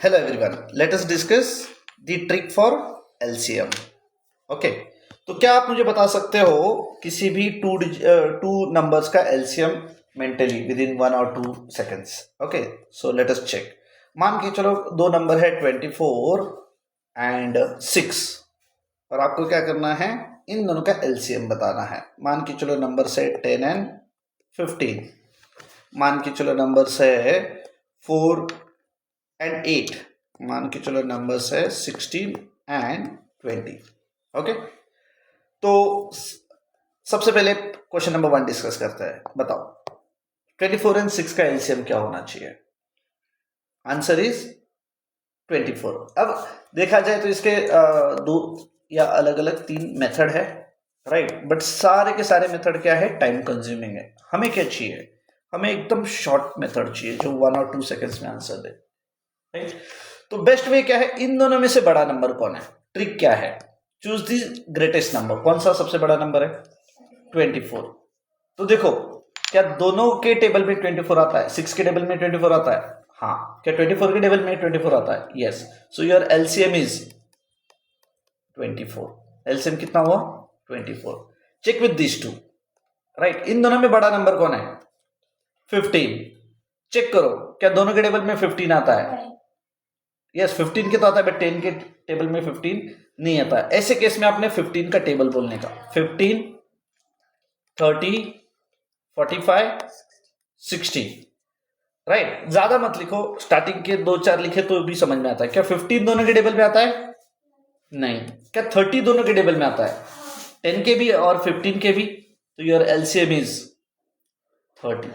Hello everyone, let us discuss the trick for LCM. Okay तो क्या आप मुझे बता सकते हो किसी भी टू नंबर्स का LCM mentally within 1 or 2 seconds. Okay so let us check. मान के चलो दो नंबर है 24 एंड 6 और आपको क्या करना है, इन दोनों का LCM बताना है. मान के चलो नंबर से 10 एंड 15. मान के चलो नंबर से 4 एंड 8. मान के चलो नंबर्स है 16 एंड 20. ओके तो सबसे पहले क्वेश्चन नंबर 1 डिस्कस करते हैं. बताओ 24 एंड 6 का एलसीएम क्या होना चाहिए? Answer is 24. अब देखा जाए तो इसके दो या अलग अलग 3 मेथड है, राइट. बट सारे के सारे मेथड क्या है, टाइम कंज्यूमिंग है. हमें क्या चाहिए, हमें एकदम शॉर्ट मेथड चाहिए जो 1 or 2 सेकेंड्स में आंसर दे, राइट. तो बेस्ट वे क्या है, इन दोनों में से बड़ा नंबर कौन है? ट्रिक क्या है, चूज दी ग्रेटेस्ट नंबर. कौन सा सबसे बड़ा नंबर है? 24. तो देखो क्या दोनों के टेबल में 24 आता है? 6 के टेबल में 24 आता है? हाँ. क्या 24 के टेबल में 24 आता है? Yes. So your LCM is 24. LCM कितना हुआ? 24. Check with this too, right. इन दोनों में बड़ा नंबर कौन है? 15. चेक करो क्या दोनों के टेबल में 15 आता है? यस 15 के तो आता है, बट 10 के टेबल में 15 नहीं आता है. ऐसे केस में आपने 15 का टेबल बोलने का. 15, 30, 45, 60, राइट. ज्यादा मत लिखो, स्टार्टिंग के 2-4 लिखे तो भी समझ में आता है. क्या 15 दोनों के टेबल में आता है? नहीं. क्या 30 दोनों के टेबल में आता है? 10 के भी और 15 के भी. तो योर एलसीएम इज 30.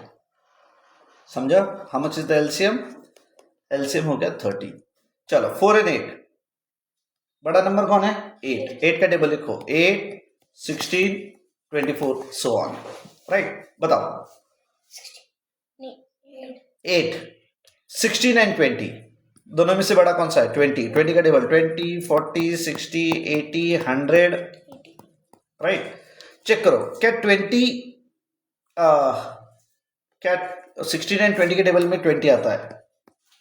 समझा? How much is the LCM? LCM हो गया 30. चलो 4 and 8. बड़ा नंबर कौन है? 8. 8 का टेबल लिखो. 8, 16, 24 सो ऑन, राइट. बताओ 8, 16 एंड 20 दोनों में से बड़ा कौन सा है? 20. 20 का टेबल 20, 40, 60, 80, 100, राइट. चेक करो क्या 20 क्या 16 एंड 20 के टेबल में 20 आता है?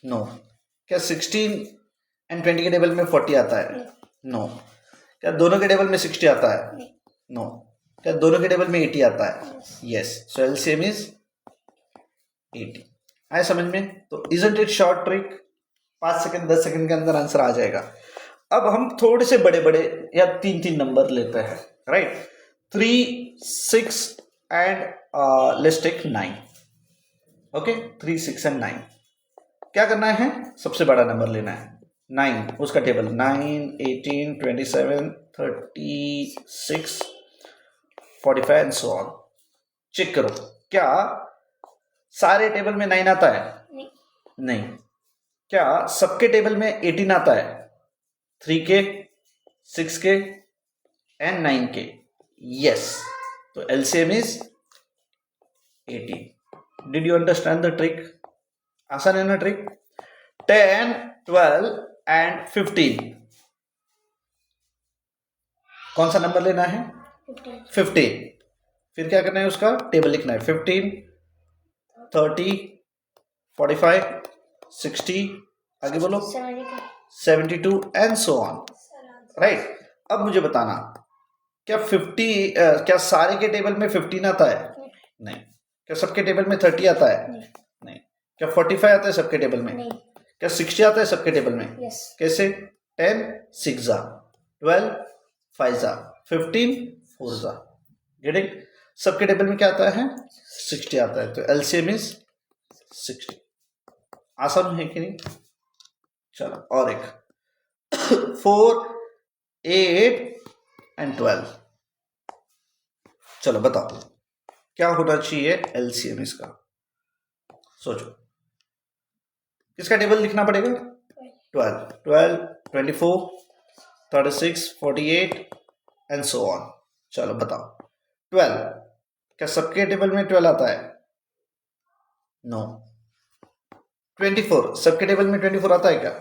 नो. क्या 16 एंड 20 के टेबल में 40 आता है? नो. क्या दोनों के टेबल में 60 आता है? नो. क्या दोनों के टेबल में 80 आता है? यस. So LCM is 80. आए समझ में? तो isn't it short trick? 5 second 10 second के अंदर आंसर आ जाएगा. अब हम थोड़े से बड़े बड़े या 3-3 नंबर लेते हैं, right. 3, 6 and let's take 9. Okay 3, 6 and 9. क्या करना है? सबसे बड़ा नंबर लेना है 9. उसका table 9, 18, 27, 36, 45 and so on. Check करो क्या सारे टेबल में 9 आता है? नहीं. क्या सबके टेबल में 18 आता है? 3 के, 6 के एंड 9 के. यस. तो LCM is 80. Did you understand the trick? आसान है ना ट्रिक? 10, 12 एंड 15. कौन सा नंबर लेना है? 15. फिर क्या करना है, उसका टेबल लिखना है. 15, 30, 45, 60, आगे बोलो 72 एंड सो ऑन, राइट. अब मुझे बताना क्या 50 क्या सारे के टेबल में 15 आता है? नहीं. क्या सबके टेबल में 30 आता है? नहीं. क्या 45 आता है सबके टेबल में? क्या 60 आता है सबके टेबल में? कैसे? 10 6 जा, 12 5 जा, 15 4 जा. गेटिंग? सबके टेबल में क्या आता है? 60 आता है. तो एलसीएम इज 60. आसान है कि नहीं? चलो और एक 4, 8 एंड 12. चलो बताओ क्या होना चाहिए एलसीएम इसका? सोचो किसका टेबल लिखना पड़ेगा? 12, 12, 24, 36, 48 एंड सो ऑन. चलो बताओ 12. क्या सबके टेबल में 12 आता है? नो. 24 सबके टेबल में 24 आता है क्या?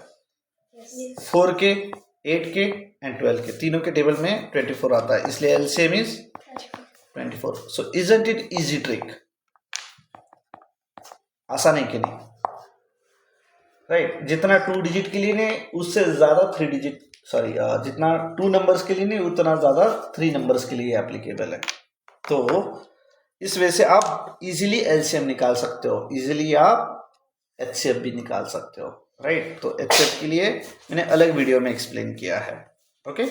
4 के, 8 के एंड 12 के तीनों के टेबल में 24 आता है. इसलिए LCM is 24. So isn't it easy trick? आसान है कि नहीं? राइट। जितना 2 डिजिट के लिए नहीं उससे ज़्यादा 3 डिजिट, सॉरी जितना 2 नंबर्स के लिए नहीं उतना ज़्यादा 3 नंबर्स के लिए एप्लीकेबल है। तो इस वजह से आप इजीली एलसीएम निकाल सकते हो, इजीली आप एचसीएफ भी निकाल सकते हो, राइट। तो एचसीएफ के लिए मैंने अलग वीडियो में एक्सप्लेन किया है। ओके।